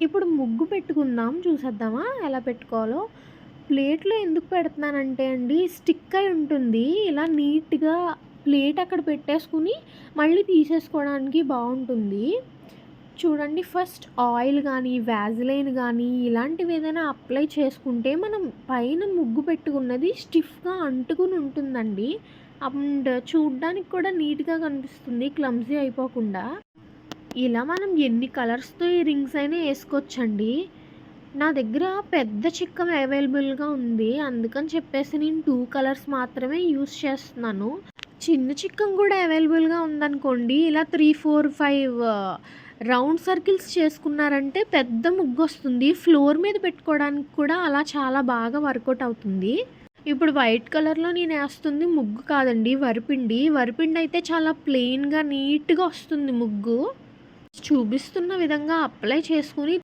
ఇప్పుడు ముగ్గు పెట్టుకుందాం. చూసేద్దామా ఎలా పెట్టుకోవాలో? ప్లేట్‌లో ఎందుకు పెడుతున్నానంటే అండి, స్టిక్ అయి ఉంటుంది. ఇలా నీట్‌గా ప్లేట్ అక్కడ పెట్టేసుకొని, మళ్ళీ తీసేసుకోవడానికి బావుంటుంది. చూడండి ఫస్ట్ ఆయిల్ గానీ, వాజిలైన్ గానీ, ఇలాంటివేదైనా అప్లై చేసుకుంటే, మనం పైన ముగ్గు పెట్టుకున్నది స్టిఫ్‌గా అంటుకుని ఉంటుందండి. చూడ్డానికి కూడా నీట్‌గా కనిపిస్తుంది క్లమ్జీ అయిపోకుండా. ఇలా మనం ఎన్ని కలర్స్‌తో ఈ రింగ్స్ అయినా ఏసుకోవచ్చండి. నా దగ్గర పెద్ద చిక్కం అవైలబుల్‌గా ఉంది. అందుకని చెప్పేసి నేను 2 కలర్స్ మాత్రమే యూజ్ చేస్తున్నాను. చిన్న చిక్కం కూడా అవైలబుల్‌గా ఉందనుకోండి, ఇలా 3, 4, 5 రౌండ్ సర్కిల్స్ చేసుకున్నారంటే పెద్ద ముగ్గొస్తుంది. ఫ్లోర్ మీద పెట్టుకోవడానికి కూడా అలా చాలా బాగా వర్కౌట్ అవుతుంది. ఇప్పుడు వైట్ కలర్‌లో నేనేస్తుంది ముగ్గు కాదండి, వరిపిండి. వరిపిండయితే చాలా ప్లెయిన్‌గా, నీట్‌గా వస్తుంది ముగ్గు. చూపిస్తున్న విధంగా అప్లై చేసుకొని